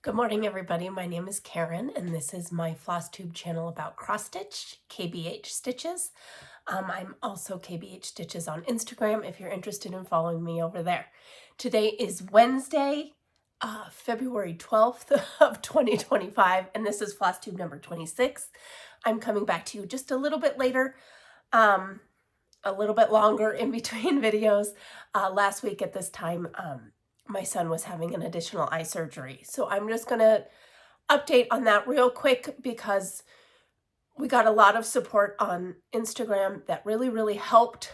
Good morning, everybody. My name is Karen, and this is my Flosstube channel about cross-stitch, KBH stitches. I'm also KBH Stitches on Instagram if you're interested in following me over there. Today is Wednesday, February 12th of 2025, and this is Flosstube number 26. I'm coming back to you just a little bit later, a little bit longer in between videos. Last week at this time, my son was having an additional eye surgery. So I'm just going to update on that real quick because we got a lot of support on Instagram that really helped.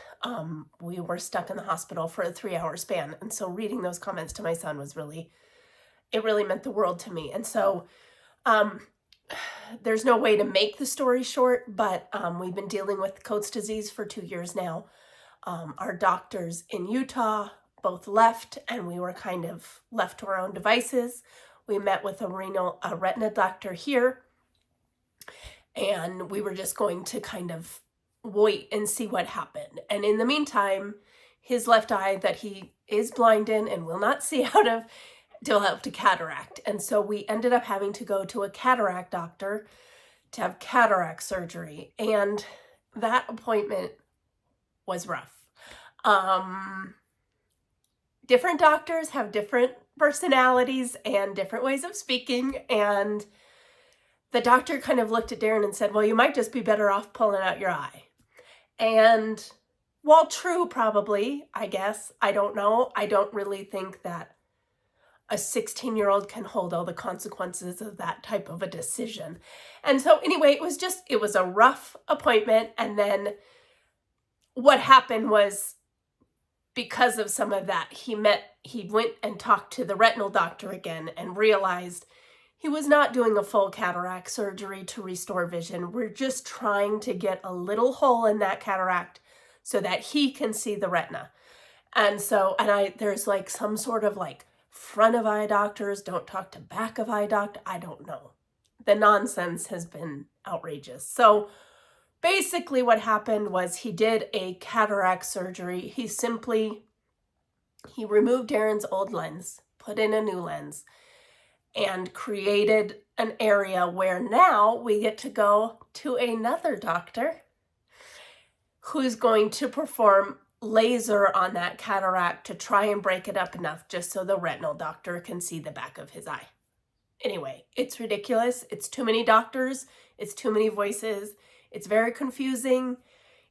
We were stuck in the hospital for a 3-hour span. And so reading those comments to my son was really meant the world to me. And so there's no way to make the story short, but we've been dealing with Coats disease for 2 years now. Our doctors in Utah both left, and we were kind of left to our own devices. We met with a retina doctor here, and we were just going to kind of wait and see what happened. And in the meantime, his left eye that he is blind in and will not see out of developed a cataract. And so we ended up having to go to a cataract doctor to have cataract surgery. And that appointment was rough. Different doctors have different personalities and different ways of speaking. And the doctor kind of looked at Darren and said, well, you might just be better off pulling out your eye. And while true, probably, I guess, I don't know. I don't really think that a 16-year-old can hold all the consequences of that type of a decision. And so anyway, it was a rough appointment. And then what happened was, because of some of that, he went and talked to the retinal doctor again and realized he was not doing a full cataract surgery to restore vision. We're just trying to get a little hole in that cataract so that he can see the retina. And so, there's like some sort of like front of eye doctors don't talk to back of eye doctor. I don't know. The nonsense has been outrageous. So basically what happened was he did a cataract surgery. He removed Darren's old lens, put in a new lens, and created an area where now we get to go to another doctor who's going to perform laser on that cataract to try and break it up enough just so the retinal doctor can see the back of his eye. Anyway, it's ridiculous. It's too many doctors. It's too many voices. It's very confusing.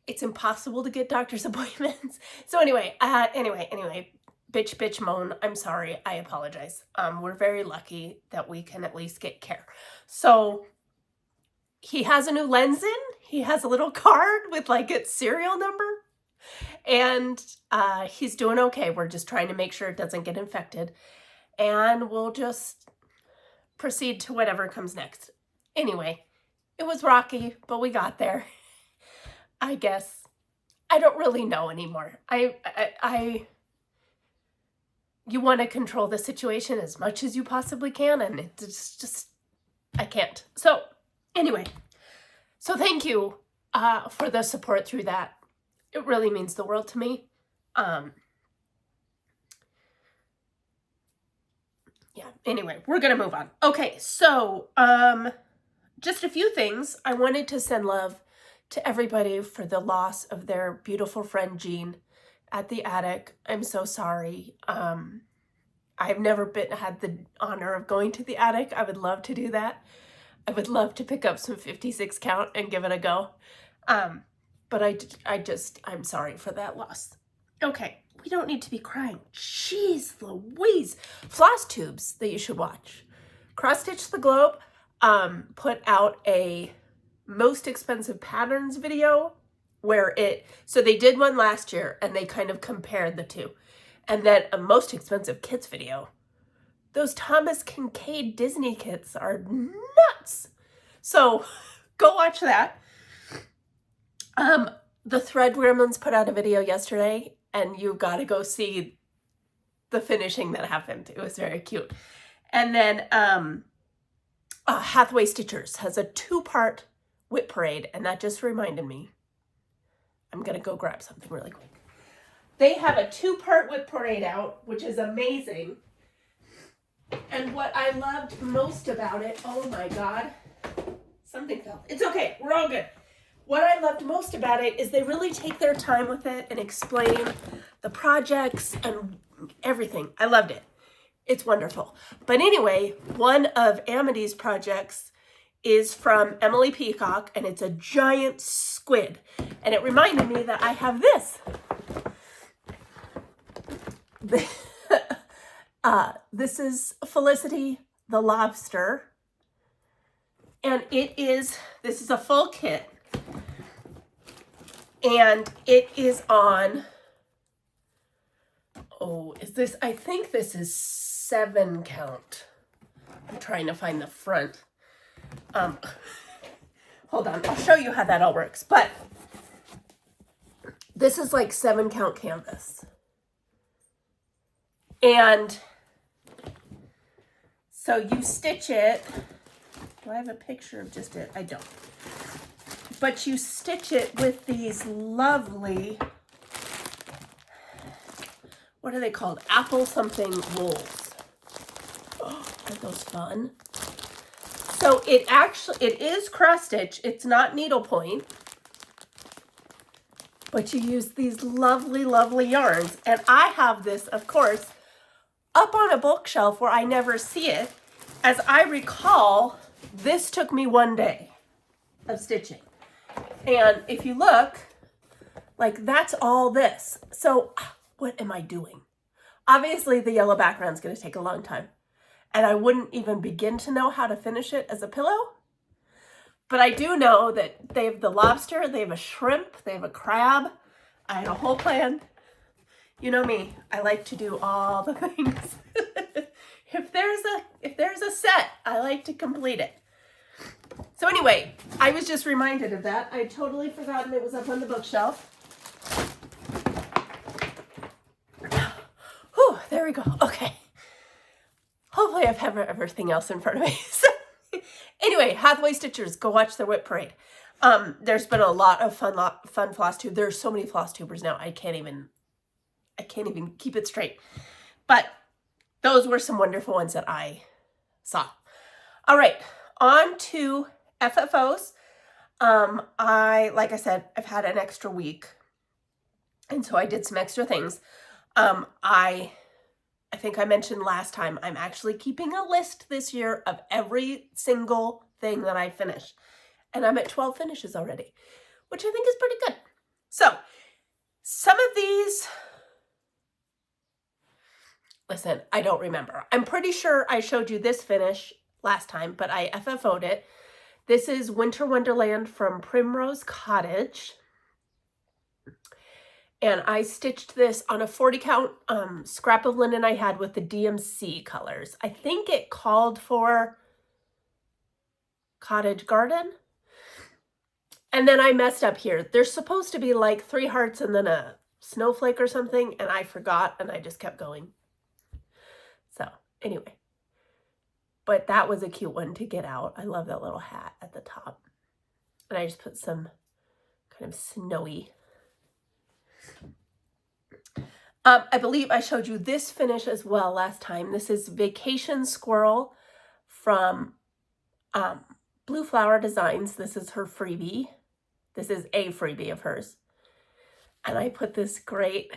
It's impossible to get doctor's appointments. So anyway, bitch, moan. I'm sorry. I apologize. We're very lucky that we can at least get care. So he has a new lens in. He has a little card with like its serial number. And he's doing okay. We're just trying to make sure it doesn't get infected. And we'll just proceed to whatever comes next. Anyway, it was rocky, but we got there. I guess. I don't really know anymore. You want to control the situation as much as you possibly can, and it's just, I can't. So anyway, so thank you for the support through that. It really means the world to me. Yeah, anyway, we're going to move on. Okay, so just a few things. I wanted to send love to everybody for the loss of their beautiful friend Jean at the attic. I'm so sorry. I've never had the honor of going to the attic. I would love to do that. I would love to pick up some 56 count and give it a go. But I'm sorry for that loss. Okay, we don't need to be crying. Jeez Louise. Flosstubes that you should watch. Cross Stitch the Globe put out a most expensive patterns video so they did one last year and they kind of compared the two. And then a most expensive kits video. Those Thomas Kincaid Disney kits are nuts. So go watch that. The Thread Gremlins put out a video yesterday, and you've got to go see the finishing that happened. It was very cute. And then Hathaway Stitchers has a 2-part whip parade, and that just reminded me. I'm going to go grab something really quick. They have a 2-part whip parade out, which is amazing. And what I loved most about it, oh my God, something fell. It's okay, we're all good. What I loved most about it is they really take their time with it and explain the projects and everything. I loved it. It's wonderful. But anyway, one of Amity's projects is from Emily Peacock, and it's a giant squid. And it reminded me that I have this. This is Felicity the lobster. And this is a full kit. And it is on, I think this is 7 count. I'm trying to find the front. Hold on, I'll show you how that all works. But this is like 7 count canvas. And so you stitch it. Do I have a picture of just it? I don't. But you stitch it with these lovely, what are they called? Apple something wools. Oh, are those fun? So it is cross stitch. It's not needlepoint. But you use these lovely, lovely yarns. And I have this, of course, up on a bookshelf where I never see it. As I recall, this took me 1 day of stitching. And if you look, like that's all this. So what am I doing? Obviously the yellow background is going to take a long time. And I wouldn't even begin to know how to finish it as a pillow. But I do know that they have the lobster, they have a shrimp, they have a crab. I had a whole plan. You know me, I like to do all the things. If there's a set, I like to complete it. So anyway, I was just reminded of that. I had totally forgotten it was up on the bookshelf. Whew, there we go. Okay. Hopefully I've everything else in front of me. So, anyway, Hathaway Stitchers, go watch their whip parade. There's been a lot of fun Flosstube. There's so many Flosstubers now. I can't even keep it straight. But those were some wonderful ones that I saw. All right, on to FFOs. Like I said, I've had an extra week. And so I did some extra things. I think I mentioned last time, I'm actually keeping a list this year of every single thing that I finish. And I'm at 12 finishes already, which I think is pretty good. So some of these, listen, I don't remember. I'm pretty sure I showed you this finish last time, but I FFO'd it. This is Winter Wonderland from Primrose Cottage. And I stitched this on a 40 count scrap of linen I had with the DMC colors. I think it called for Cottage Garden. And then I messed up here. There's supposed to be like 3 hearts and then a snowflake or something. And I forgot and I just kept going. So anyway, but that was a cute one to get out. I love that little hat at the top. And I just put some kind of snowy. I believe I showed you this finish as well last time. This is Vacation Squirrel from Blue Flower Designs. This is her freebie. This is a freebie of hers. And I put this great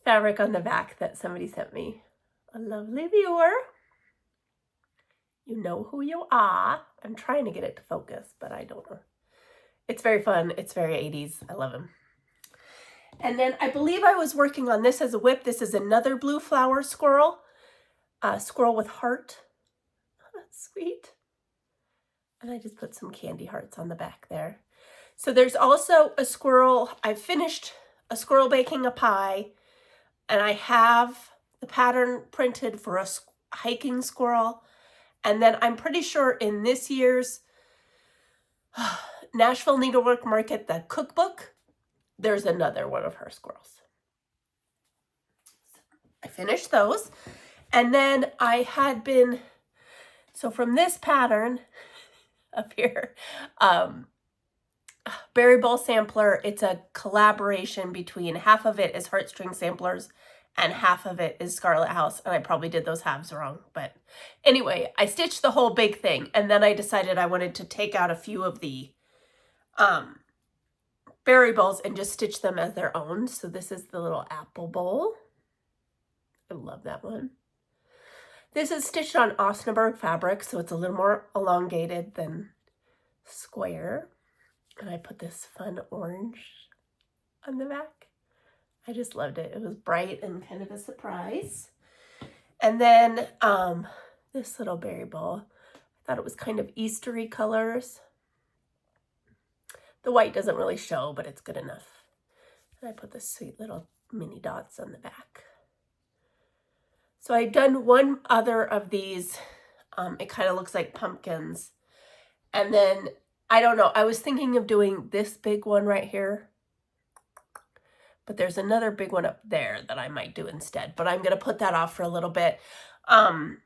fabric on the back that somebody sent me. A lovely viewer. You know who you are. I'm trying to get it to focus, but I don't know. It's very fun. It's very 80s. I love him. And then I believe I was working on this as a whip. This is another Blue Flower squirrel. Squirrel with heart. Oh, that's sweet. And I just put some candy hearts on the back there. So there's also a squirrel. I finished a squirrel baking a pie. And I have the pattern printed for a hiking squirrel. And then I'm pretty sure in this year's Nashville Needlework Market, the cookbook, there's another one of her squirrels. So I finished those. And then I had been, so from this pattern up here, Berry Bowl Sampler, it's a collaboration between, half of it is Heartstring Samplers and half of it is Scarlet House, and I probably did those halves wrong. But anyway, I stitched the whole big thing, and then I decided I wanted to take out a few of the berry bowls and just stitch them as their own. So this is the little apple bowl. I love that one. This is stitched on Osnaburg fabric, so it's a little more elongated than square. And I put this fun orange on the back. I just loved it. It was bright and kind of a surprise. And then this little berry bowl, I thought it was kind of Eastery colors. The white doesn't really show, but it's good enough. And I put the sweet little mini dots on the back. So I've done one other of these. It kind of looks like pumpkins. And then, I don't know, I was thinking of doing this big one right here. But there's another big one up there that I might do instead. But I'm going to put that off for a little bit. I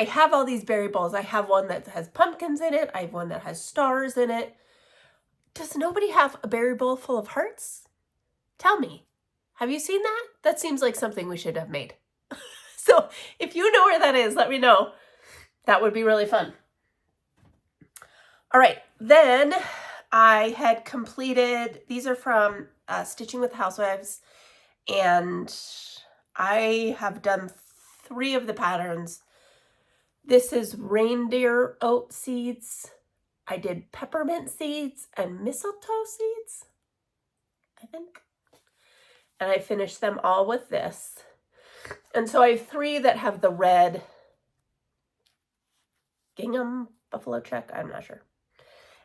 have all these berry bowls. I have one that has pumpkins in it. I have one that has stars in it. Does nobody have a berry bowl full of hearts? Tell me. Have you seen that? That seems like something we should have made. So if you know where that is, let me know. That would be really fun. All right, then I had completed, these are from Stitching with Housewives, and I have done 3 of the patterns. This is reindeer oat seeds. I did peppermint seeds and mistletoe seeds, I think. And I finished them all with this. And so I have 3 that have the red gingham buffalo check. I'm not sure.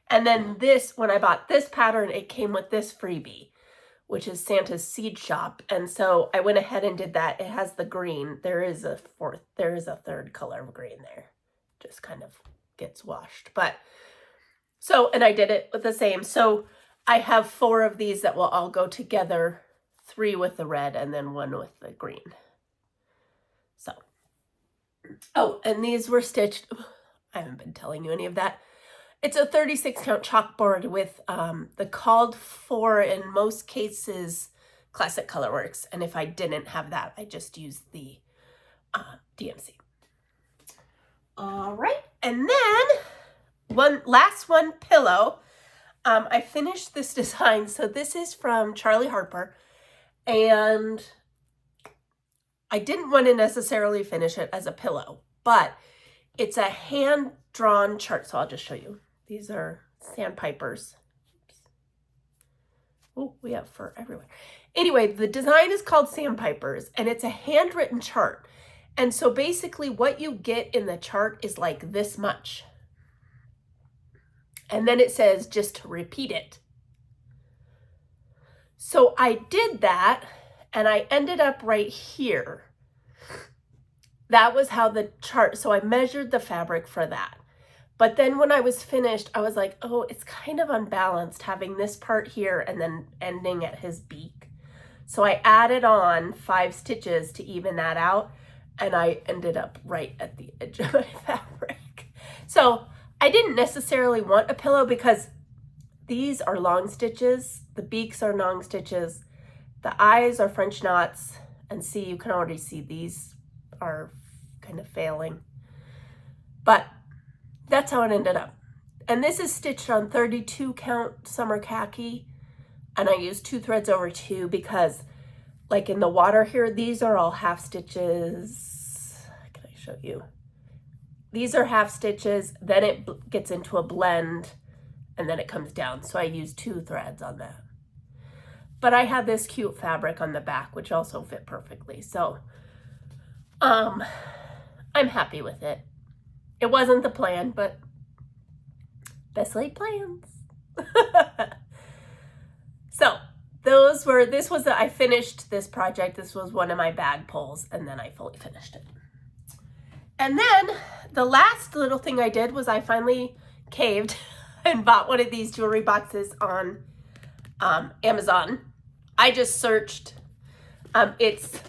And then this, when I bought this pattern, it came with this freebie, which is Santa's Seed Shop. And so I went ahead and did that. It has the green. There is a third color of green there. Just kind of gets washed. But so, and I did it with the same. So I have 4 of these that will all go together, 3 with the red and then 1 with the green. So, oh, and these were stitched. I haven't been telling you any of that. It's a 36 count chalkboard with the called for, in most cases, Classic Colorworks. And if I didn't have that, I just used the DMC. All right, and then last one, pillow. I finished this design. So this is from Charlie Harper, and I didn't want to necessarily finish it as a pillow, but it's a hand-drawn chart. So I'll just show you. These are sandpipers. Oh, we have fur everywhere. Anyway, the design is called Sandpipers, and it's a handwritten chart. And so basically what you get in the chart is like this much. And then it says just to repeat it. So I did that, and I ended up right here. That was how the chart, so I measured the fabric for that. But then when I was finished, I was like, oh, it's kind of unbalanced having this part here and then ending at his beak. So I added on 5 stitches to even that out, and I ended up right at the edge of my fabric. So I didn't necessarily want a pillow because these are long stitches, the beaks are long stitches, the eyes are French knots, and see, you can already see these are kind of failing. But that's how it ended up. And this is stitched on 32 count summer khaki, and I used 2 threads over 2 because, like in the water here, these are all half stitches. Can I show you? These are half stitches, then it gets into a blend, and then it comes down. So I used 2 threads on that. But I had this cute fabric on the back, which also fit perfectly. So I'm happy with it. It wasn't the plan, but best laid plans. So I finished this project. This was one of my bag pulls, and then I fully finished it. And then the last little thing I did was I finally caved and bought one of these jewelry boxes on Amazon. I just searched. It's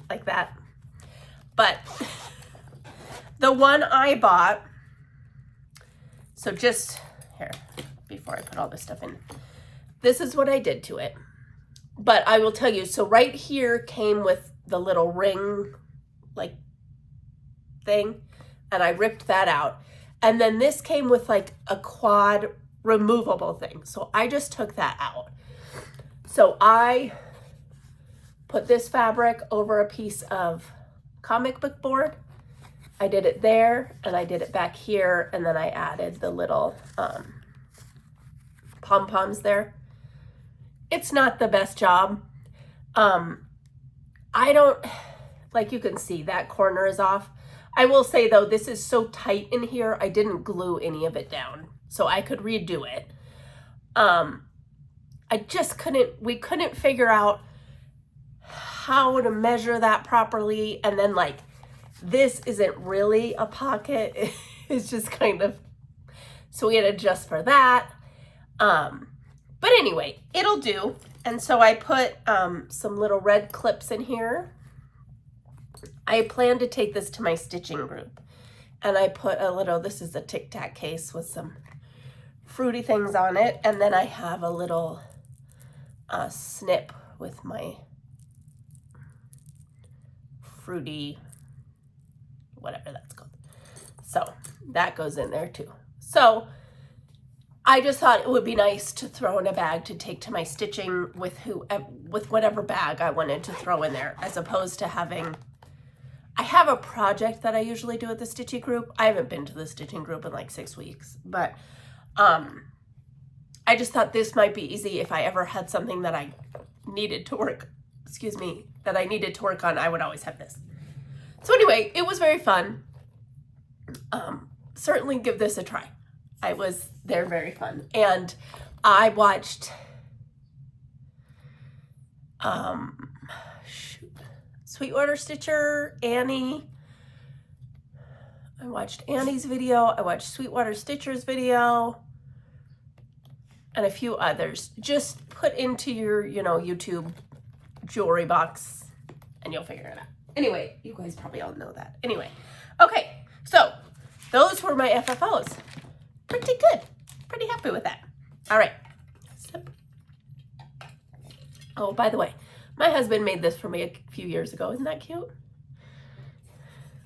like that. But the one I bought, so just here, before I put all this stuff in, this is what I did to it. But I will tell you, so right here came with the little ring, like, thing, and I ripped that out. And then this came with like a quad removable thing. So I just took that out. So I put this fabric over a piece of comic book board. I did it there, and I did it back here, and then I added the little pom-poms there. It's not the best job. I don't, like you can see, that corner is off. I will say though, this is so tight in here, I didn't glue any of it down, so I could redo it. I just we couldn't figure out how to measure that properly. And then like, this isn't really a pocket. It's just kind of, so we had to adjust for that. But anyway, it'll do. And so I put some little red clips in here. I plan to take this to my stitching group. And I put a little, this is a Tic Tac case with some fruity things on it. And then I have a little snip with my fruity, whatever that's called. So that goes in there too. So I just thought it would be nice to throw in a bag to take to my stitching with whatever bag I wanted to throw in there, as opposed to having, I have a project that I usually do at the stitching group. I haven't been to the stitching group in like 6 weeks, but I just thought this might be easy if I ever had something that I needed to work, that I needed to work on, I would always have this. So anyway, it was very fun. Certainly give this a try. They're very fun. And I watched, Sweetwater Stitcher, Annie. I watched Annie's video. I watched Sweetwater Stitcher's video. And a few others. Just put into your, YouTube jewelry box and you'll figure it out. Anyway, you guys probably all know that. Anyway, okay, so those were my FFOs. Pretty good. Pretty happy with that. All right. Slip. Oh, by the way, my husband made this for me a few years ago. Isn't that cute?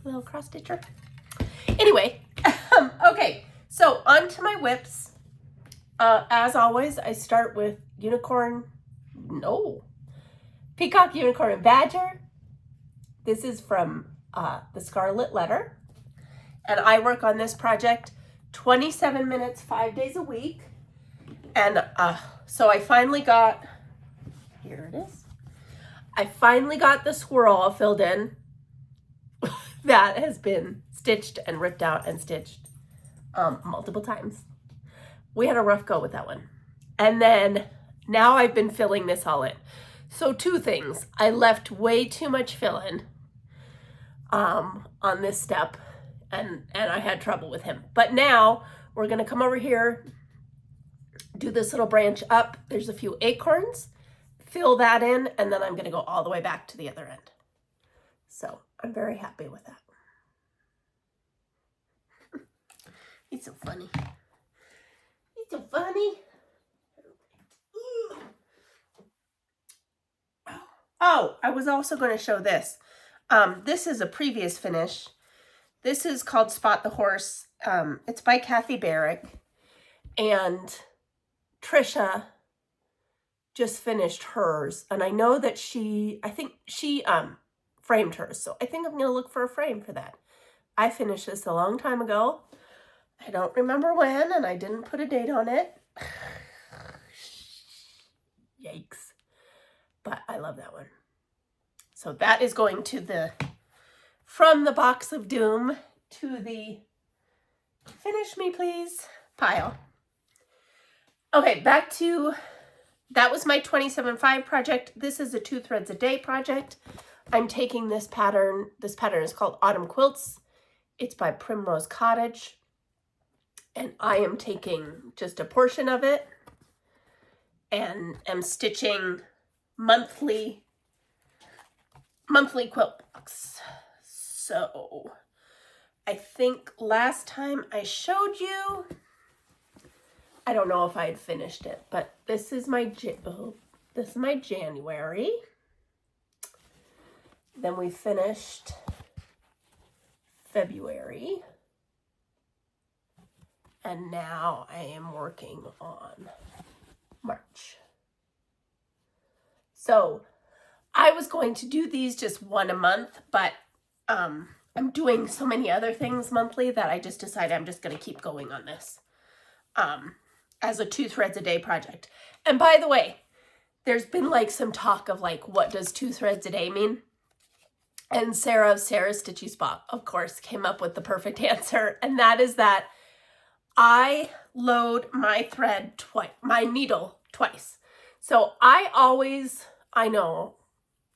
Little cross stitcher. Anyway, okay, so on to my whips. As always, I start with Peacock, Unicorn, and Badger. This is from the Scarlet Letter. And I work on this project 27 minutes, 5 days a week. And so I finally got, here it is. I finally got the swirl all filled in. That has been stitched and ripped out and stitched multiple times. We had a rough go with that one. And then now I've been filling this all in. So 2 things. I left way too much fill-in on this step, and I had trouble with him. But now we're gonna come over here, do this little branch up. There's a few acorns, fill that in, and then I'm gonna go all the way back to the other end. So I'm very happy with that. He's so funny. He's so funny. Oh, I was also going to show this. This is a previous finish. This is called Spot the Horse. It's by Kathy Barrick. And Trisha just finished hers. And I know that I think she framed hers. So I think I'm going to look for a frame for that. I finished this a long time ago. I don't remember when, and I didn't put a date on it. Yikes. But I love that one. So that is going to from the box of doom to the finish me please pile. Okay, back to, that was my 27.5 project. This is a 2 threads a day project. I'm taking this pattern is called Autumn Quilts. It's by Primrose Cottage. And I am taking just a portion of it and am stitching monthly quilt books. So I think last time I showed you, I don't know if I had finished it, but this is my this is my January. Then we finished February. And now I am working on March. So I was going to do these just one a month, but I'm doing so many other things monthly that I just decided I'm just going to keep going on this as a 2 threads a day project. And by the way, there's been like some talk of like, what does 2 threads a day mean? And Sarah Stitchy Spot, of course, came up with the perfect answer. And that is that I load my thread twice, my needle twice. So I know,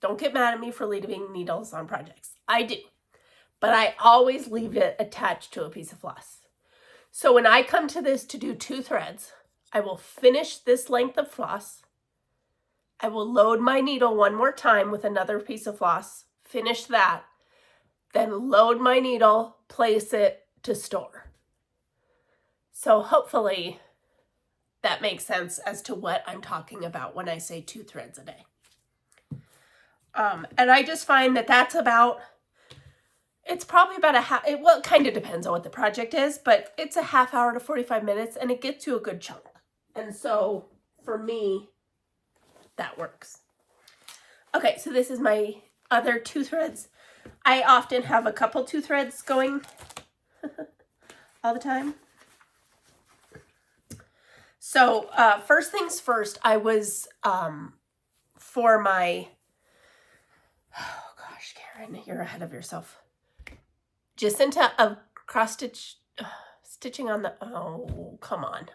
don't get mad at me for leaving needles on projects. I do. But I always leave it attached to a piece of floss. So when I come to this to do 2 threads, I will finish this length of floss. I will load my needle one more time with another piece of floss, finish that, then load my needle, place it to store. So hopefully that makes sense as to what I'm talking about when I say 2 threads a day. And I just find that that's about, it's probably about well, it kind of depends on what the project is, but it's a half hour to 45 minutes and it gets you a good chunk. And so for me, that works. Okay, so this is my other 2 threads. I often have a couple 2 threads going all the time. So first things first, I was for my, oh gosh, Karen, you're ahead of yourself. Jacinta of cross stitch, stitching on the, oh, come on.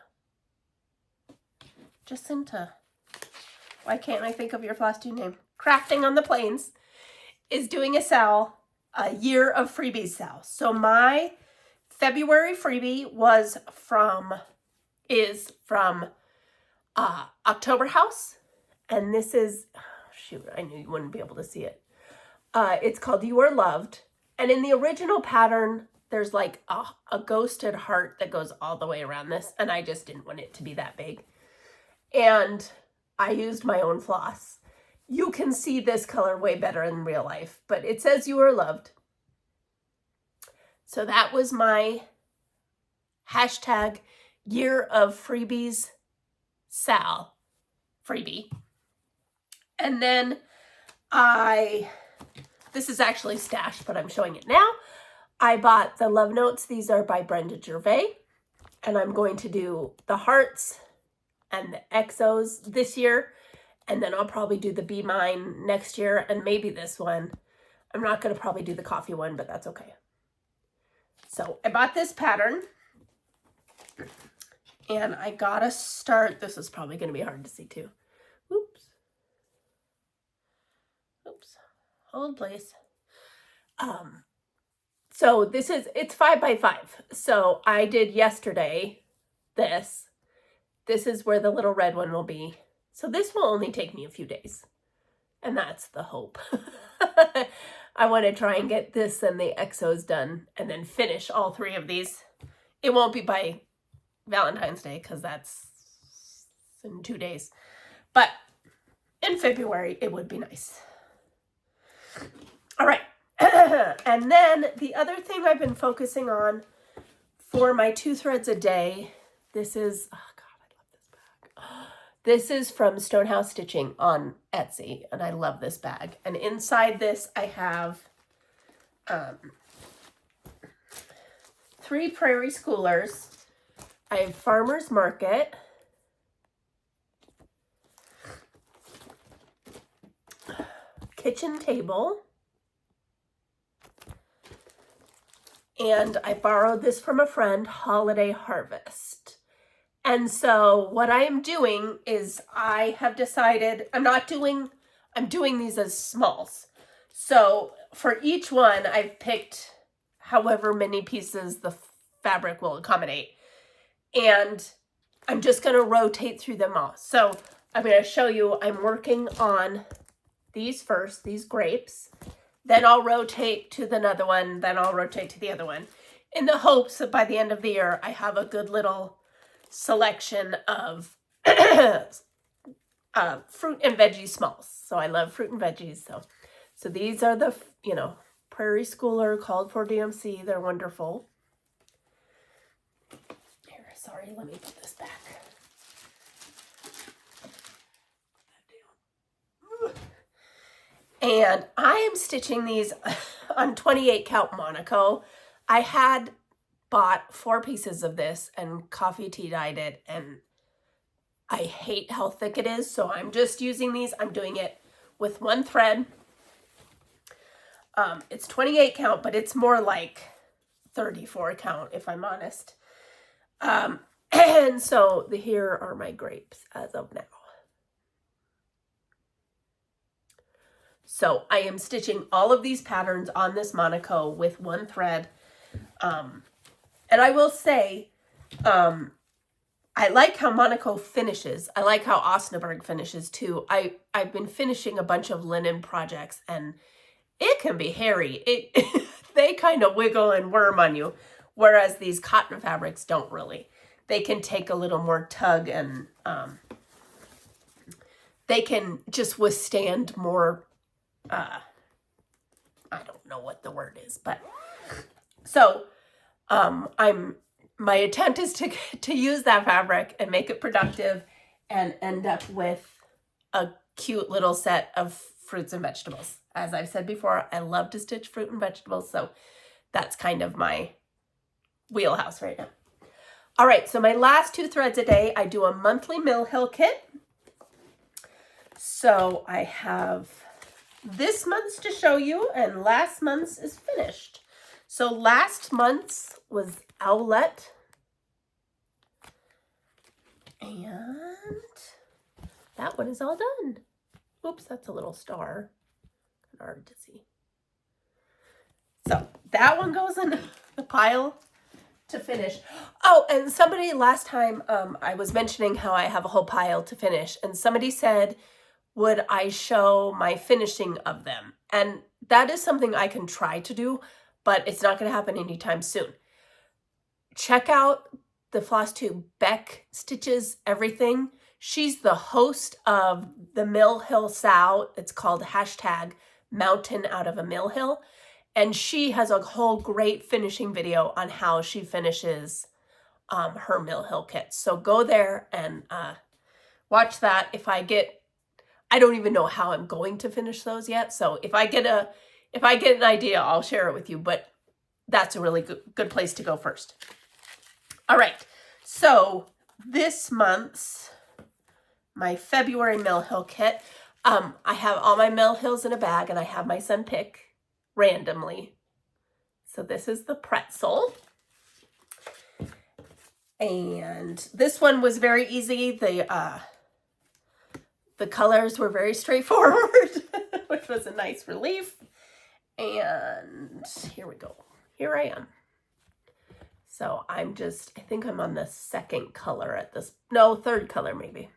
Jacinta, why can't I think of your Flosstube name? Crafting on the Plains is doing a sale, a year of freebies sale. So my February freebie is from October House. And this is, oh, shoot, I knew you wouldn't be able to see it. It's called You Are Loved. And in the original pattern, there's like a ghosted heart that goes all the way around this. And I just didn't want it to be that big. And I used my own floss. You can see this color way better in real life, but it says You Are Loved. So that was my hashtag year of freebies Sal freebie. And then this is actually stashed, but I'm showing it now. I bought the Love Notes. These are by Brenda Gervais. And I'm going to do the hearts and the exos this year. And then I'll probably do the Be Mine next year and maybe this one. I'm not going to probably do the coffee one, but that's okay. So I bought this pattern. And I gotta start, this is probably going to be hard to see too. Oops. Oops. Hold please. So it's 5 by 5. So I did yesterday this. This is where the little red one will be. So this will only take me a few days. And that's the hope. I want to try and get this and the exos done and then finish all 3 of these. It won't be by Valentine's Day because that's in 2 days. But in February, it would be nice. All right. And then the other thing I've been focusing on for my 2 threads a day, this is, oh God, I love this bag. This is from Stonehouse Stitching on Etsy, and I love this bag. And inside this, I have 3 Prairie Schoolers. I have Farmer's Market. Kitchen Table. And I borrowed this from a friend, Holiday Harvest. And so what I am doing is I have decided I'm doing these as smalls. So for each one, I've picked however many pieces the fabric will accommodate. And I'm just going to rotate through them all. So I'm going to show you, I'm working on these first, these grapes. Then I'll rotate to another one. Then I'll rotate to the other one. In the hopes that by the end of the year, I have a good little selection of fruit and veggie smalls. So I love fruit and veggies. So these are the, you know, Prairie Schooler called for DMC. They're wonderful. Here, sorry, let me put this back. And I am stitching these on 28 count Monaco. I had bought 4 pieces of this and coffee tea dyed it, and I hate how thick it is, so I'm just using these. I'm doing it with 1 thread. It's 28 count, but it's more like 34 count if I'm honest. And so here are my grapes as of now. So I am stitching all of these patterns on this Monaco with 1 thread. And I will say, I like how Monaco finishes. I like how Osnaburg finishes too. I've been finishing a bunch of linen projects and it can be hairy. They kind of wiggle and worm on you, whereas these cotton fabrics don't really. They can take a little more tug and they can just withstand more, I don't know what the word is, but so my attempt is to use that fabric and make it productive and end up with a cute little set of fruits and vegetables. As I've said before, I love to stitch fruit and vegetables, so that's kind of my wheelhouse right now. All right, so my last 2 threads a day, I do a monthly Mill Hill kit. So I have this month's to show you, and last month's is finished. So last month's was Owlet. And that one is all done. Oops, that's a little star. Hard to see. So that one goes in the pile to finish. Oh, and somebody last time, I was mentioning how I have a whole pile to finish, and somebody said, would I show my finishing of them? And that is something I can try to do, but it's not going to happen anytime soon. Check out the Flosstube Beck Stitches Everything. She's the host of the Mill Hill Sow. It's called #Mountain Out of a Mill Hill. And she has a whole great finishing video on how she finishes her Mill Hill kits. So go there and watch that. I don't even know how I'm going to finish those yet. So if I get an idea, I'll share it with you. But that's a really good place to go first. All right. So this month's my February Mill Hill kit. I have all my Mill Hills in a bag, and I have my son pick randomly. So this is the pretzel. And this one was very easy. The colors were very straightforward, which was a nice relief. And here we go. Here I am. So I think I'm on the 2nd color at this, no, 3rd color maybe.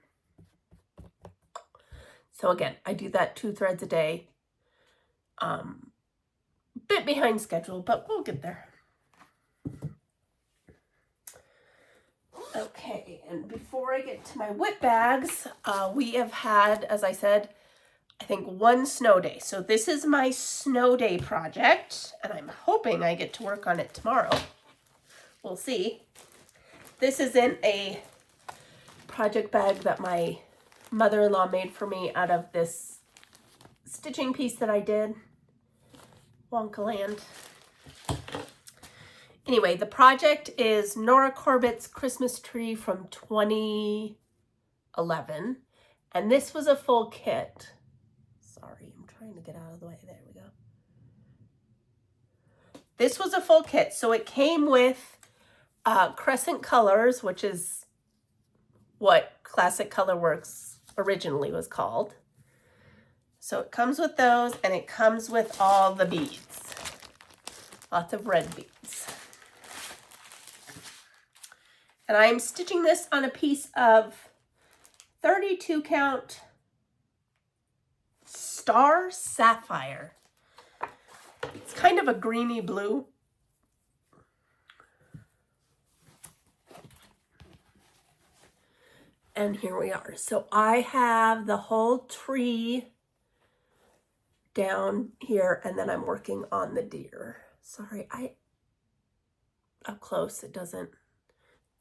So again, I do that 2 threads a day. Bit behind schedule, but we'll get there. Okay, and before I get to my whip bags, we have had, as I said, I think 1 snow day. So this is my snow day project, and I'm hoping I get to work on it tomorrow. We'll see. This is in a project bag that my mother-in-law made for me out of this stitching piece that I did. Wonkaland. Anyway, the project is Nora Corbett's Christmas tree from 2011. And this was a full kit. Sorry, I'm trying to get out of the way. There we go. This was a full kit. So it came with Crescent Colors, which is what Classic Colorworks originally was called. So it comes with those, and it comes with all the beads. Lots of red beads. And I'm stitching this on a piece of 32 count Star Sapphire. It's kind of a greeny blue. And here we are. So I have the whole tree down here, and then I'm working on the deer. Sorry, up close, it doesn't,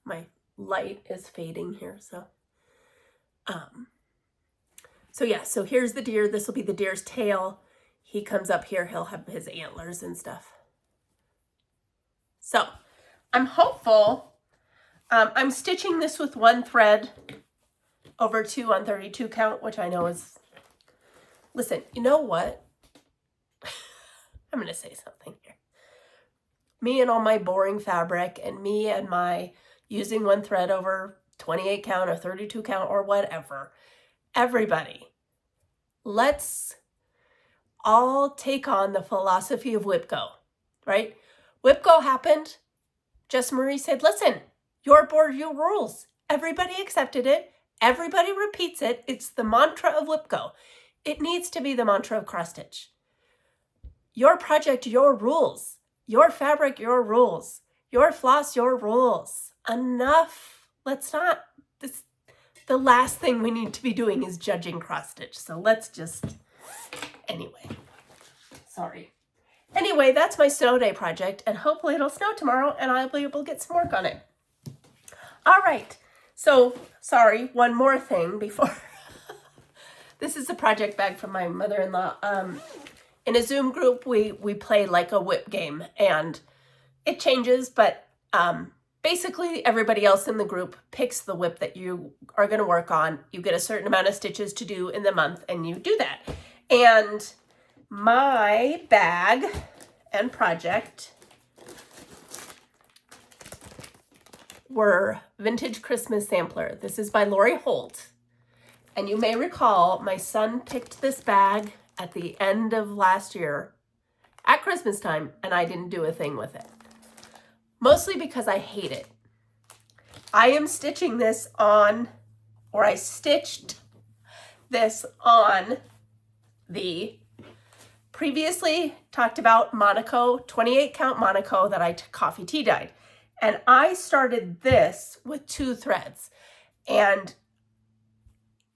my light is fading here, so yeah, so here's the deer. This will be the deer's tail. He comes up here, he'll have his antlers and stuff. So I'm hopeful. I'm stitching this with one thread over 2 on 32 count, which I know is, listen, you know what? I'm going to say something here. Me and all my boring fabric, and me and my using one thread over 28 count or 32 count or whatever. Everybody, let's all take on the philosophy of WIPGO, right? WIPGO happened. Jess Marie said, listen, your board, your rules. Everybody accepted it. Everybody repeats it. It's the mantra of WIPGO. It needs to be the mantra of cross stitch. Your project, your rules. Your fabric, your rules. Your floss, your rules. Enough. Let's not, the last thing we need to be doing is judging cross stitch. So let's just, anyway, sorry. Anyway, that's my snow day project, and hopefully it'll snow tomorrow and I'll be able to get some work on it. All right. So sorry, one more thing before. This is a project bag from my mother-in-law. In a Zoom group, we play like a whip game, and it changes, but basically everybody else in the group picks the whip that you are going to work on. You get a certain amount of stitches to do in the month, and you do that. And my bag and project were Vintage Christmas Sampler. This is by Lori Holt. And you may recall my son picked this bag at the end of last year at Christmas time, and I didn't do a thing with it. Mostly because I hate it. I am stitching this on, or I stitched this on the previously talked about Monaco, 28 count Monaco that I coffee tea dyed. And I started this with 2 threads, and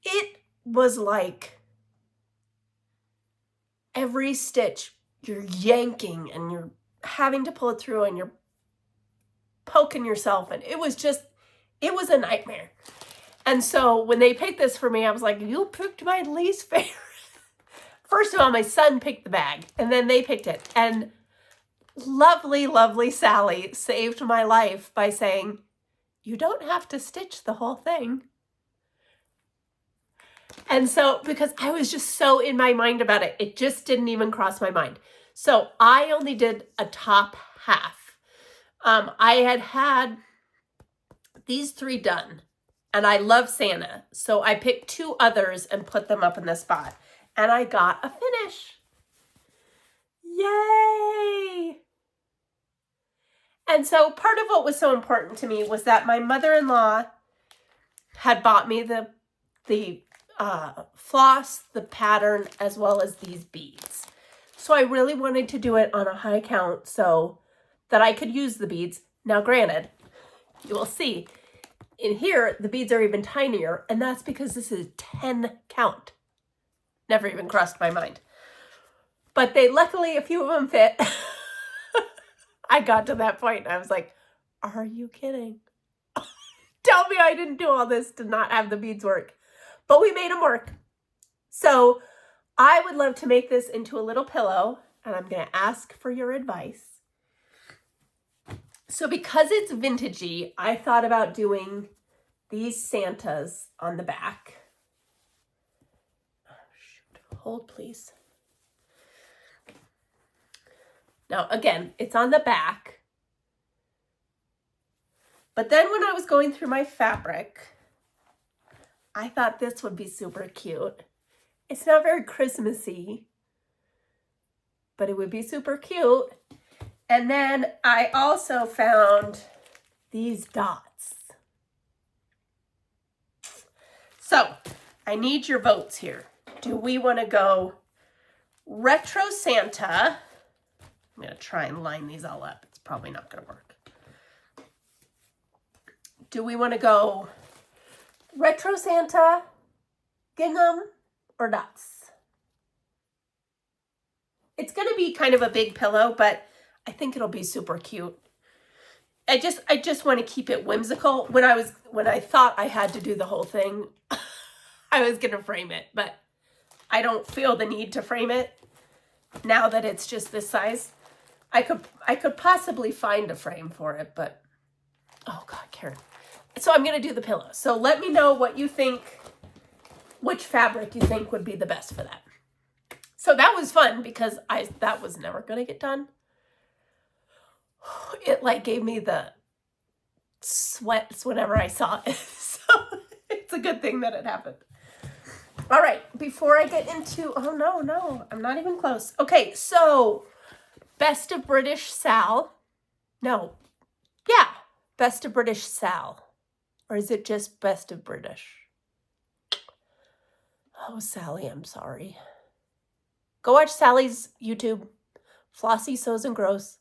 it was like every stitch you're yanking and you're having to pull it through and you're poking yourself, and it was a nightmare. And so when they picked this for me, I was like, you picked my least favorite. First of all, my son picked the bag, and then they picked it. And lovely, lovely Sally saved my life by saying, you don't have to stitch the whole thing. And so, because I was just so in my mind about it, it just didn't even cross my mind. So I only did a top half. I had these 3 done, and I love Santa. So I picked 2 others and put them up in the spot, and I got a finish. Yay! And so part of what was so important to me was that my mother-in-law had bought me the floss, the pattern, as well as these beads. So I really wanted to do it on a high count so that I could use the beads. Now granted, you will see in here, the beads are even tinier, and that's because this is 10 count. Never even crossed my mind. But luckily, a few of them fit. I got to that point, and I was like, are you kidding? Tell me I didn't do all this to not have the beads work. But we made them work. So I would love to make this into a little pillow, and I'm going to ask for your advice. So because it's vintagey, I thought about doing these Santas on the back. Oh, shoot. Hold, please. Now, again, it's on the back. But then when I was going through my fabric, I thought this would be super cute. It's not very Christmassy, but it would be super cute. And then I also found these dots. So I need your votes here. Do we want to go retro Santa? I'm going to try and line these all up. It's probably not going to work. Do we want to go Retro Santa, gingham, or dots. It's going to be kind of a big pillow, but I think it'll be super cute. I just want to keep it whimsical. When I thought I had to do the whole thing, I was going to frame it, but I don't feel the need to frame it now that it's just this size. I could possibly find a frame for it, but oh God, Karen. So I'm going to do the pillow. So let me know what you think, which fabric you think would be the best for that. So that was fun because that was never going to get done. It like gave me the sweats whenever I saw it. So it's a good thing that it happened. All right, before I get into, oh no, I'm not even close. Okay, so Best of British Sal. No, yeah, Best of British Sal. Or is it just Best of British? Oh, Sally, I'm sorry. Go watch Sally's YouTube, Flossie Sews and Grows.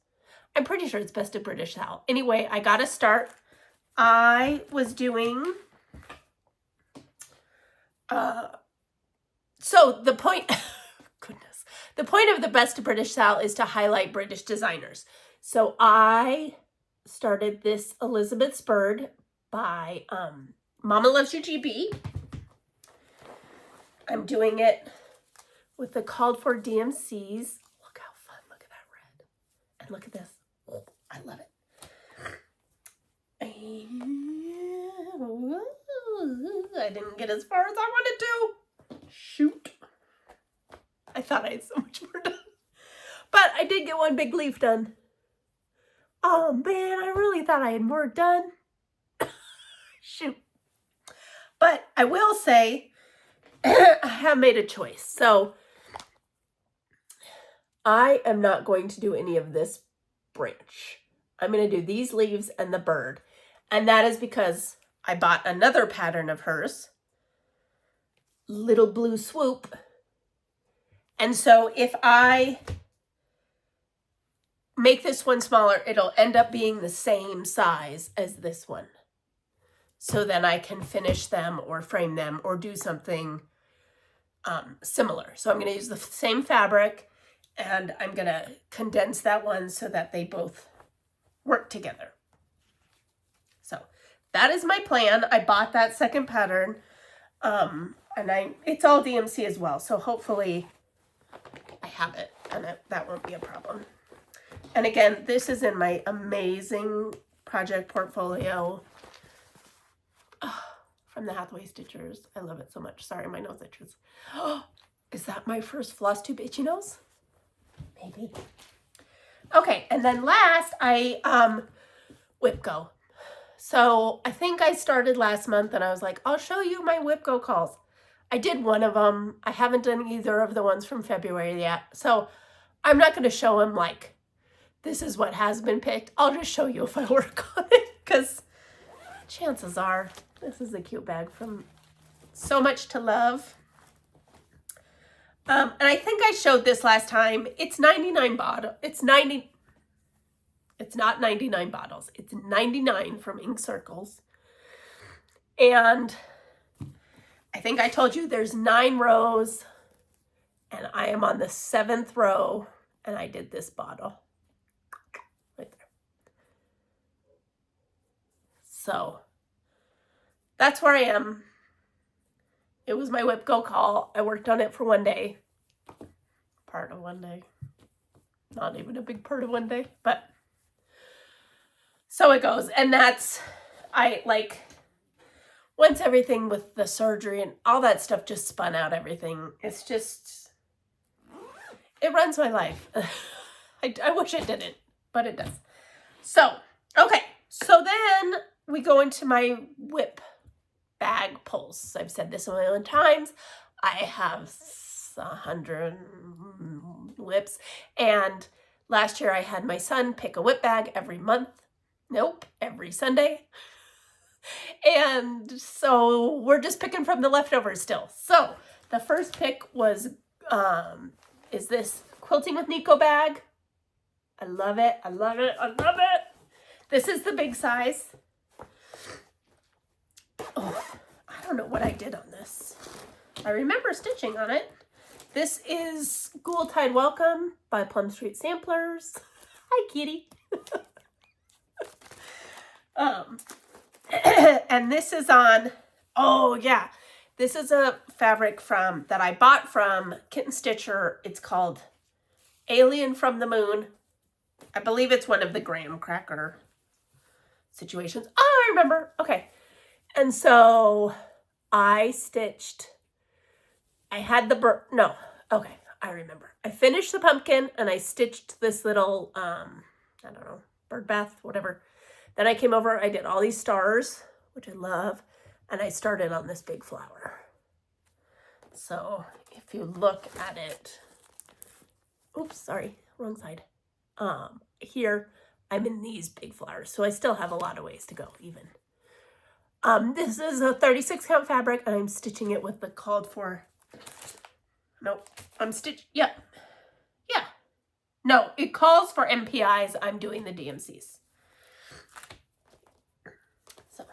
I'm pretty sure it's Best of British Sal. Anyway, I got to start. I was doing, so the point, goodness, the point of the Best of British Sal is to highlight British designers. So I started this Elizabeth Spurd by Mama Loves You GB. I'm doing it with the called for DMCs. Look how fun, look at that red. And look at this. Oh, I love it. I didn't get as far as I wanted to. Shoot. I thought I had so much more done. But I did get one big leaf done. Oh man, I really thought I had more done. Shoot. But I will say, I have made a choice. So I am not going to do any of this branch. I'm going to do these leaves and the bird. And that is because I bought another pattern of hers, Little Blue Swoop. And so if I make this one smaller, it'll end up being the same size as this one. So then I can finish them or frame them or do something similar. So I'm going to use the same fabric and I'm going to condense that one so that they both work together. So that is my plan. I bought that second pattern and it's all DMC as well. So hopefully I have it and that won't be a problem. And again, this is in my amazing project portfolio from the Hathaway Stitchers. I love it so much. Sorry, my nose itches. Is that my first Flosstube itchy nose? Maybe. Okay, and then last, I Whip Go. So I think I started last month and I was like, I'll show you my Whip Go calls. I did one of them. I haven't done either of the ones from February yet. So I'm not going to show them like, this is what has been picked. I'll just show you if I work on it because chances are this is a cute bag from So Much to Love. And I think I showed this last time. It's 99 bottle. It's not 99 bottles. It's 99 from Ink Circles. And I think I told you there's 9 rows and I am on the 7th row and I did this bottle right there. So that's where I am. It was my Whip Go call. I worked on it for one day. Part of one day. Not even a big part of one day, but so it goes. And that's, once everything with the surgery and all that stuff just spun out everything, it's just, it runs my life. I wish it didn't, but it does. So, okay. So then we go into my whip bag pulls. I've said this a million times. I have 100 whips. And last year I had my son pick a whip bag every month. Nope, every Sunday. And so we're just picking from the leftovers still. So the first pick was, is this Quilting with Nico bag. I love it. I love it. I love it. This is the big size. Oh, I don't know what I did on this. I remember stitching on it. This is Ghoul-Tide Welcome by Plum Street Samplers. Hi, kitty. And this is on, oh yeah, this is a fabric that I bought from Kitten Stitcher. It's called Alien from the Moon. I believe it's one of the graham cracker situations. Oh, I remember. Okay. And so I had the okay, I remember. I finished the pumpkin and I stitched this little, I don't know, bird bath, whatever. Then I came over, I did all these stars, which I love, and I started on this big flower. So if you look at it, oops, sorry, wrong side. Here, I'm in these big flowers, so I still have a lot of ways to go, even. This is a 36 count fabric, and I'm stitching it with the called for, nope, yeah. No, it calls for MPIs, I'm doing the DMCs. So,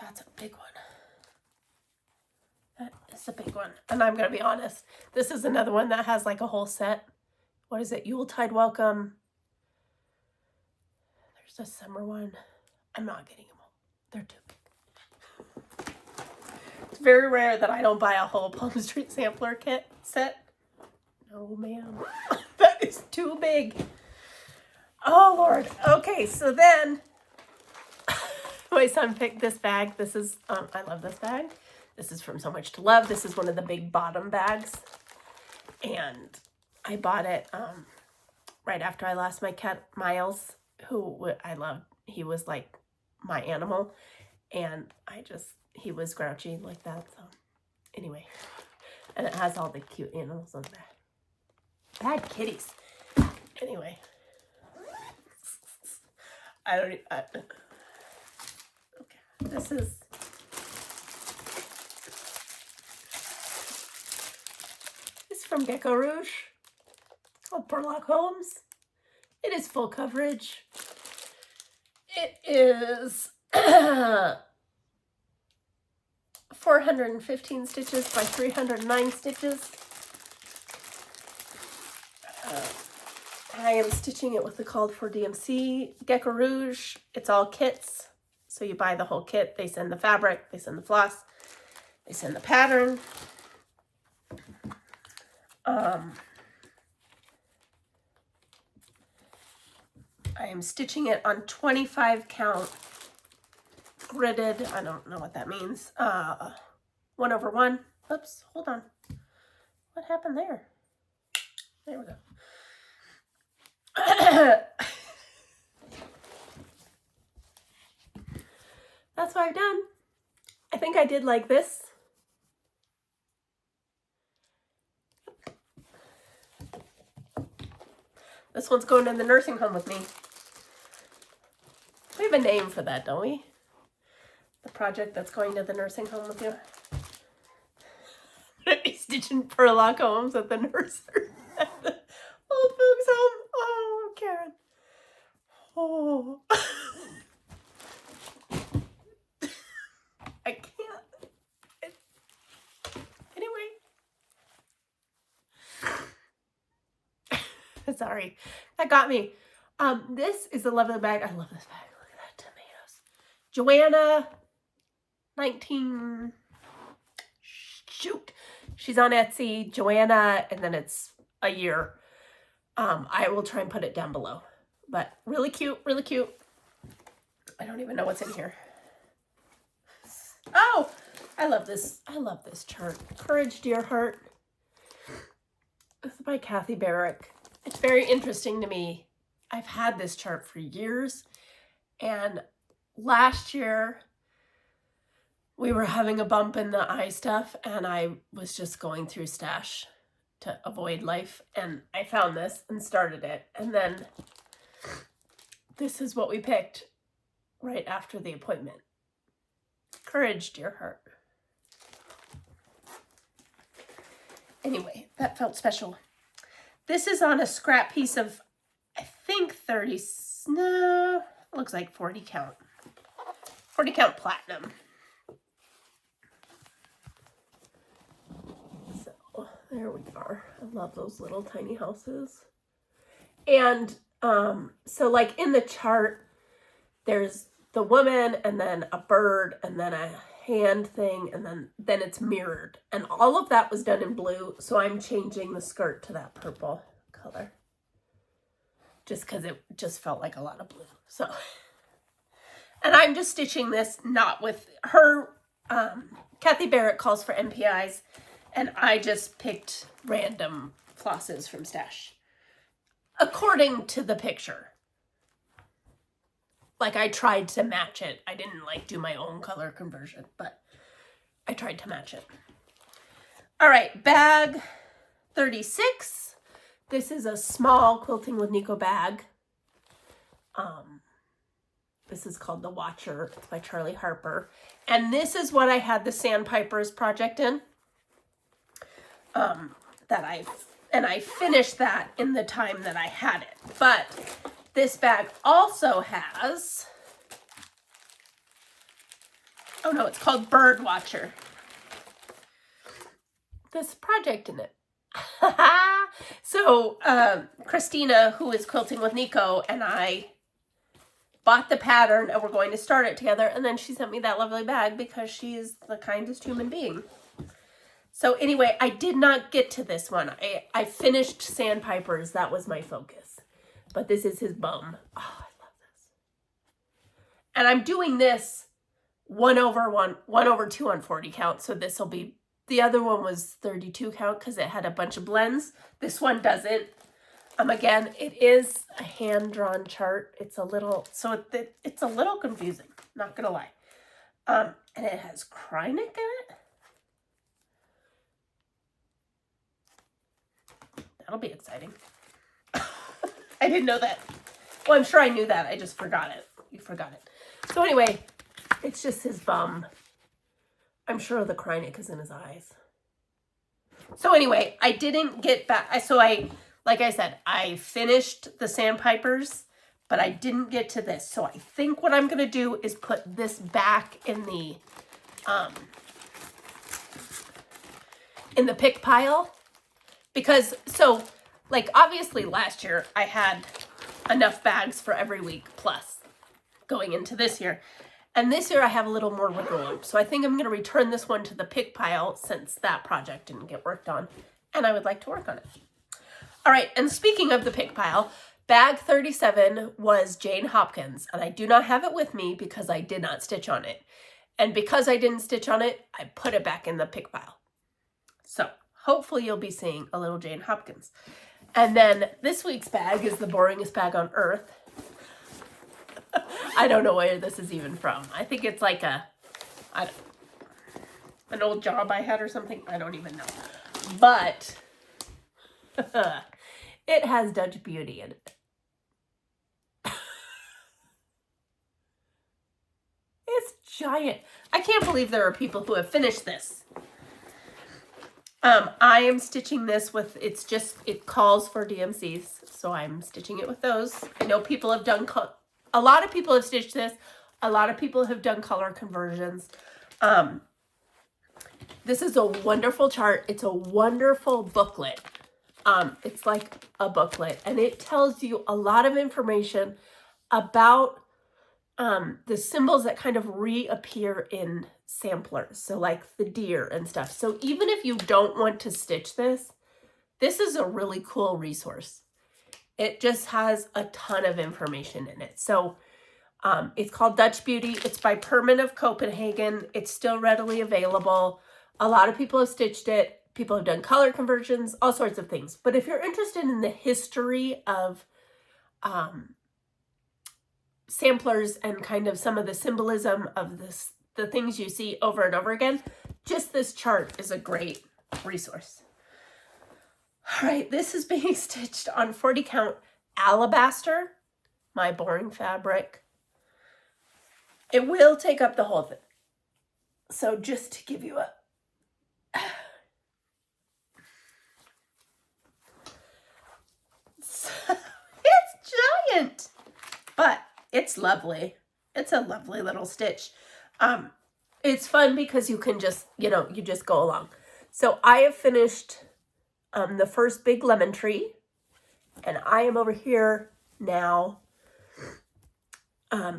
that's a big one. That is a big one. And I'm going to be honest, this is another one that has like a whole set. What is it? Yuletide Welcome. There's a summer one. I'm not getting them all. They're too big. It's very rare that I don't buy a whole Plum Street Sampler kit set. No, ma'am. That is too big. Oh, Lord. Okay, so then my son picked this bag. This is, I love this bag. This is from So Much to Love. This is one of the big bottom bags. And I bought it right after I lost my cat, Miles, who I loved. He was like my animal. And he was grouchy like that. So anyway, and it has all the cute animals on the back. Bad kitties. Anyway. Okay. This is from Gecko Rouge. It's called Porlock Holmes. It is full coverage. It is 415 stitches by 309 stitches. I am stitching it with the called for DMC. Gecko Rouge, it's all kits. So you buy the whole kit. They send the fabric, they send the floss, they send the pattern. I am stitching it on 25 count gridded. I don't know what that means. 1/1. Oops, hold on. What happened there? There we go. That's what I've done. I think I did like this. This one's going in the nursing home with me. We have a name for that, don't we? The project that's going to the nursing home with you. Stitching Porlock Holmes at the nursery. At the old folks home. Oh, Karen. Oh. I can't. Anyway. Sorry. That got me. This is a lovely bag. I love this bag. Look at that tomatoes. Joanna 19. Shoot. She's on Etsy. Joanna, and then it's a year. I will try and put it down below. But really cute, really cute. I don't even know what's in here. Oh, I love this. I love this chart. Courage, Dear Heart. This is by Kathy Barrick. It's very interesting to me. I've had this chart for years. And last year, we were having a bump in the eye stuff. And I was just going through stash to avoid life. And I found this and started it. And then this is what we picked right after the appointment. Courage, Dear Heart. Anyway, that felt special. This is on a scrap piece of, I think 30, no, it looks like 40 count. 40 count platinum. There we are. I love those little tiny houses. And so like in the chart, there's the woman and then a bird and then a hand thing and then it's mirrored. And all of that was done in blue. So I'm changing the skirt to that purple color. Just because it just felt like a lot of blue. So, and I'm just stitching this not with her, Kathy Barrett calls for MPIs. And I just picked random flosses from Stash. According to the picture. Like I tried to match it. I didn't like do my own color conversion, but I tried to match it. All right, bag 36. This is a small Quilting with Nico bag. This is called The Watcher. It's by Charlie Harper. And this is what I had the Sandpipers project in. I finished that in the time that I had it. But this bag also has, oh no, it's called Bird Watcher. This project in it. So Christina, who is Quilting with Nico, and I bought the pattern and we're going to start it together. And then she sent me that lovely bag because she is the kindest human being. So anyway, I did not get to this one. I finished Sandpipers. That was my focus. But this is his bum. Oh, I love this. And I'm doing this 1/2 on 40 count. So this will be, the other one was 32 count because it had a bunch of blends. This one doesn't. Again, it is a hand-drawn chart. It's a little, so it's a little confusing. Not going to lie. And it has Krynic in it. That'll be exciting. I didn't know that. Well, I'm sure I knew that. I just forgot it. You forgot it. So anyway, it's just his bum. I'm sure the Krynic is in his eyes. So anyway, I didn't get back. So like I said, I finished the Sandpipers, but I didn't get to this. So I think what I'm going to do is put this back in the pick pile. Because, so, like, obviously last year I had enough bags for every week plus going into this year. And this year I have a little more wiggle room. So I think I'm going to return this one to the pick pile since that project didn't get worked on. And I would like to work on it. All right, and speaking of the pick pile, bag 37 was Jane Hopkins. And I do not have it with me because I did not stitch on it. And because I didn't stitch on it, I put it back in the pick pile. So hopefully you'll be seeing a little Jane Hopkins. And then this week's bag is the boringest bag on earth. I don't know where this is even from. I think it's like an old job I had or something. I don't even know. But it has Dutch Beauty in it. It's giant. I can't believe there are people who have finished this. I am stitching this with, it calls for DMCs, so I'm stitching it with those. I know people have done, a lot of people have stitched this. A lot of people have done color conversions. This is a wonderful chart. It's a wonderful booklet. It's like a booklet, and it tells you a lot of information about the symbols that kind of reappear in samplers. So like the deer and stuff. So even if you don't want to stitch this, this is a really cool resource. It just has a ton of information in it. So it's called Dutch Beauty. It's by Perman of Copenhagen. It's still readily available. A lot of people have stitched it. People have done color conversions, all sorts of things. But if you're interested in the history of samplers and kind of some of the symbolism of the things you see over and over again, just this chart is a great resource. All right, this is being stitched on 40 count alabaster, my boring fabric. It will take up the whole thing. So just to give you a it's giant, but it's lovely. It's a lovely little stitch. It's fun because you can just, you just go along. So I have finished the first big lemon tree. And I am over here now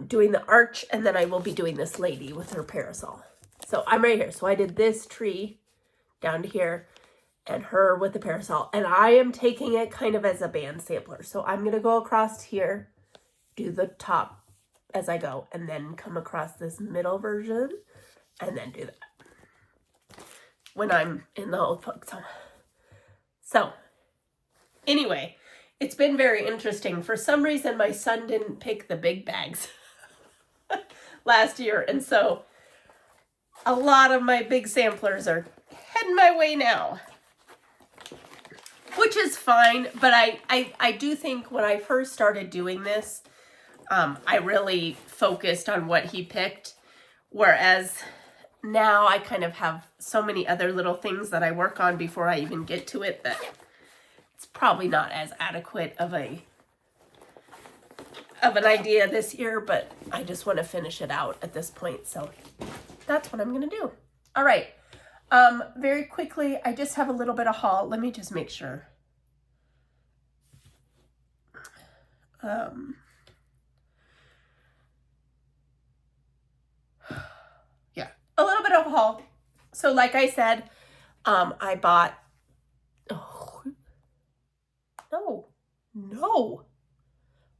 doing the arch, and then I will be doing this lady with her parasol. So I'm right here. So I did this tree down to here and her with the parasol. And I am taking it kind of as a band sampler. So I'm going to go across here, do the top as I go, and then come across this middle version and then do that when I'm in the whole book. So anyway, it's been very interesting. For some reason, my son didn't pick the big bags last year. And so a lot of my big samplers are heading my way now, which is fine. But I do think when I first started doing this, I really focused on what he picked. Whereas now I kind of have so many other little things that I work on before I even get to it that it's probably not as adequate of an idea this year, but I just want to finish it out at this point. So that's what I'm going to do. All right. Very quickly, I just have a little bit of haul. Let me just make sure. Yeah, a little bit of a haul. So like I said, I bought, no.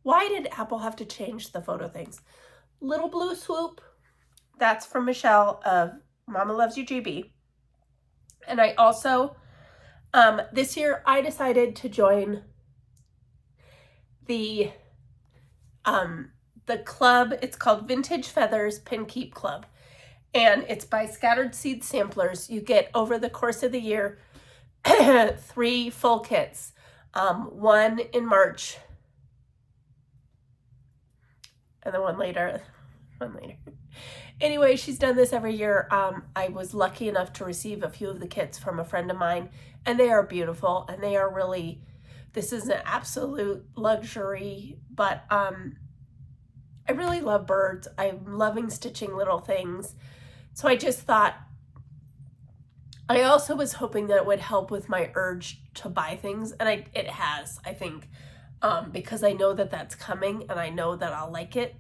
Why did Apple have to change the photo things? Little blue swoop. That's from Michelle of Mama Loves You GB. And I also, this year I decided to join the club. It's called Vintage Feathers Pin Keep Club. And it's by Scattered Seed Samplers. You get, over the course of the year, 3 full kits. One in March, and then one later. Anyway, she's done this every year. I was lucky enough to receive a few of the kits from a friend of mine, and they are beautiful, and they are really, this is an absolute luxury, but I really love birds. I'm loving stitching little things. So I just thought, I also was hoping that it would help with my urge to buy things, and it has, I think, because I know that that's coming, and I know that I'll like it.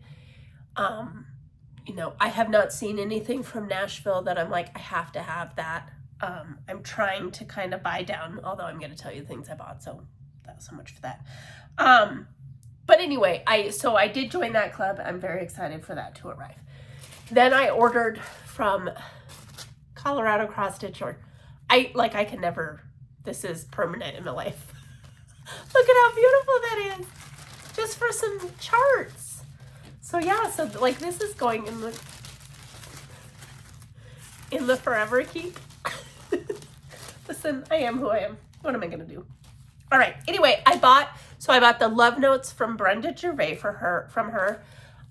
You know, I have not seen anything from Nashville that I'm like, I have to have that. I'm trying to kind of buy down, although I'm going to tell you the things I bought, so that's so much for that. But anyway, so I did join that club. I'm very excited for that to arrive. Then I ordered from Colorado Cross Stitcher. I can never, this is permanent in my life. Look at how beautiful that is. Just for some charts. So yeah, so like this is going in the forever keep. Listen, I am who I am. What am I gonna do? All right, anyway, I bought the Love Notes from Brenda Gervais from her.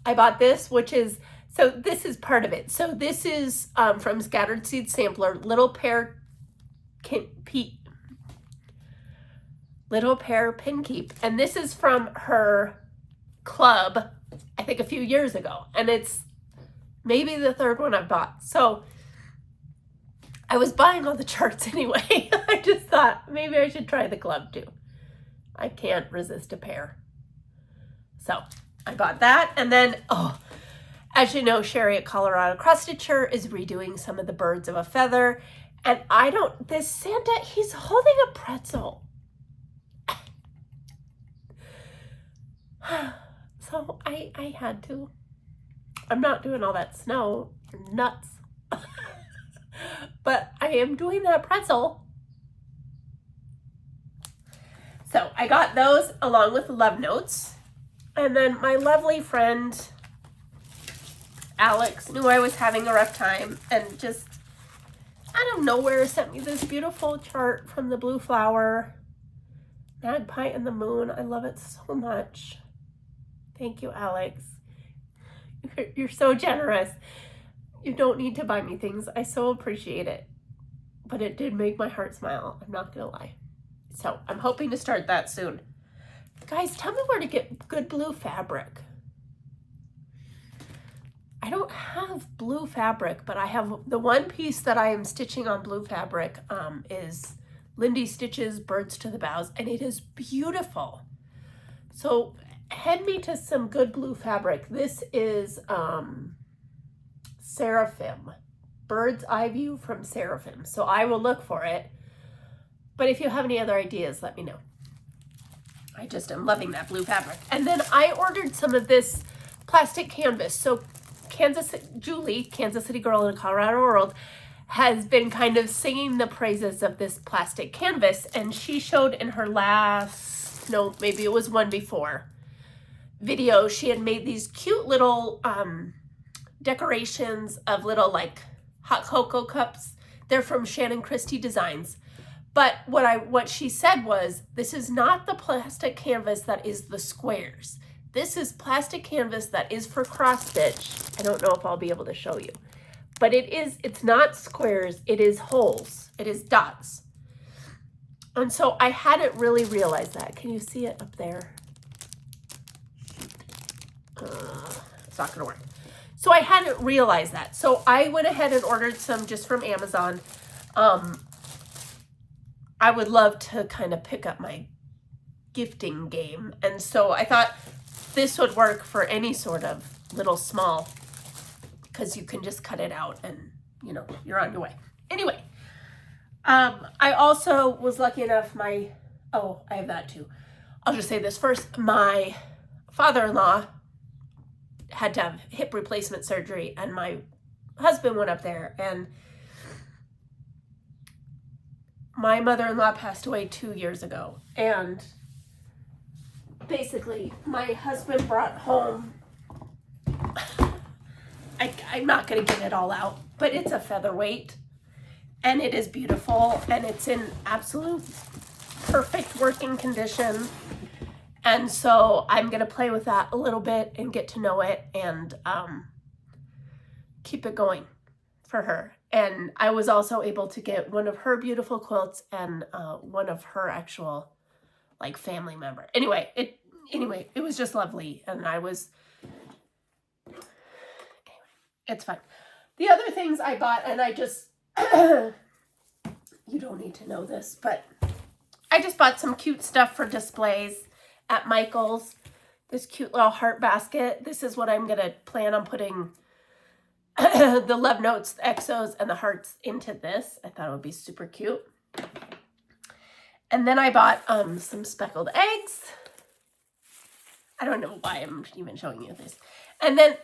I bought this, which is, so this is part of it. So this is from Scattered Seed Sampler, Little Pear Pin Keep. And this is from her club, I think a few years ago. And it's maybe the 3rd one I've bought. So I was buying all the charts anyway. I just thought maybe I should try the club too. I can't resist a pair. So I bought that. And then, as you know, Sherry at Colorado Cross Stitcher is redoing some of the Birds of a Feather. And this Santa, he's holding a pretzel. So I had to. I'm not doing all that snow. You're nuts. But I am doing that pretzel. So I got those along with Love Notes. And then my lovely friend Alex knew I was having a rough time and just out of nowhere sent me this beautiful chart from the Blue Flower, Magpie and the Moon. I love it so much. Thank you, Alex. You're so generous. You don't need to buy me things. I so appreciate it. But it did make my heart smile. I'm not gonna lie. So I'm hoping to start that soon. Guys, tell me where to get good blue fabric. I don't have blue fabric, but I have the one piece that I am stitching on blue fabric is Lindy Stitches Birds to the Boughs, and it is beautiful. So head me to some good blue fabric. This is Seraphim, Bird's Eye View from Seraphim. So I will look for it. But if you have any other ideas, let me know. I just am loving that blue fabric. And then I ordered some of this plastic canvas. So Julie, Kansas City girl in a Colorado world, has been kind of singing the praises of this plastic canvas. And she showed in her last, no, maybe it was one before, video, she had made these cute little decorations of little like hot cocoa cups. They're from Shannon Christie Designs. But what she said was, this is not the plastic canvas that is the squares. This is plastic canvas that is for cross stitch. I don't know if I'll be able to show you, but it's not squares, it is holes, it is dots. And so I hadn't really realized that. Can you see it up there? It's not gonna work. So I hadn't realized that. So I went ahead and ordered some just from Amazon. I would love to kind of pick up my gifting game. And so I thought this would work for any sort of little small, because you can just cut it out and, you know, you're on your way. Anyway, I also was lucky enough, I have that too. I'll just say this first. My father-in-law had to have hip replacement surgery, and my husband went up there, and my mother-in-law passed away 2 years ago. And basically my husband brought home, I'm not going to get it all out, but it's a featherweight, and it is beautiful, and it's in absolute perfect working condition. And so I'm going to play with that a little bit and get to know it and keep it going for her. And I was also able to get one of her beautiful quilts and one of her actual like family member. Anyway, it was just lovely. And it's fun. The other things I bought, and I just, you don't need to know this, but I just bought some cute stuff for displays at Michael's. This cute little heart basket. This is what I'm going to plan on putting the love notes, the exos, and the hearts into this. I thought it would be super cute. And then I bought some speckled eggs. I don't know why I'm even showing you this. And then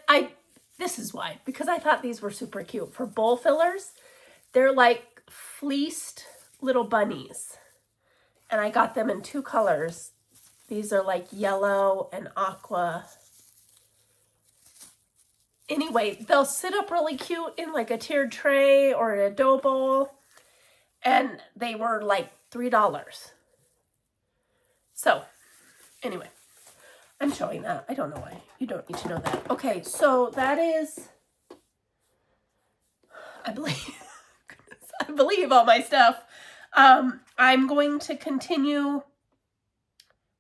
this is why, because I thought these were super cute. For bowl fillers, they're like fleeced little bunnies. And I got them in 2 colors. These are like yellow and aqua. Anyway, they'll sit up really cute in like a tiered tray or a dough bowl. And they were like $3. So, anyway, I'm showing that. I don't know why. You don't need to know that. Okay, so that is, I believe all my stuff. I'm going to continue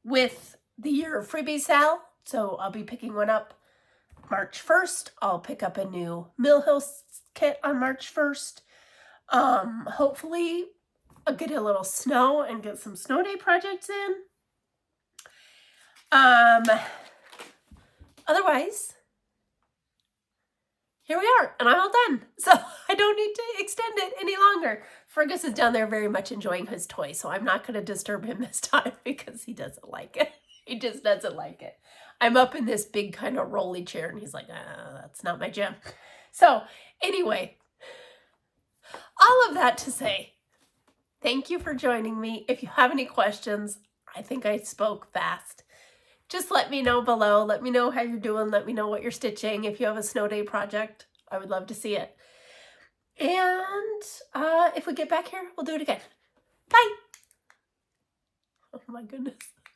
with the year of freebie sale. So I'll be picking one up March 1st. I'll pick up a new Mill Hill kit on March 1st. Hopefully I'll get a little snow and get some snow day projects in. Otherwise, here we are, and I'm all done. So I don't need to extend it any longer. Fergus is down there very much enjoying his toy, so I'm not going to disturb him this time because he doesn't like it. He just doesn't like it. I'm up in this big kind of rolly chair, and he's like, that's not my jam. So anyway, all of that to say, thank you for joining me. If you have any questions, I think I spoke fast. Just let me know below. Let me know how you're doing. Let me know what you're stitching. If you have a snow day project, I would love to see it. And if we get back here, we'll do it again. Bye. Oh my goodness.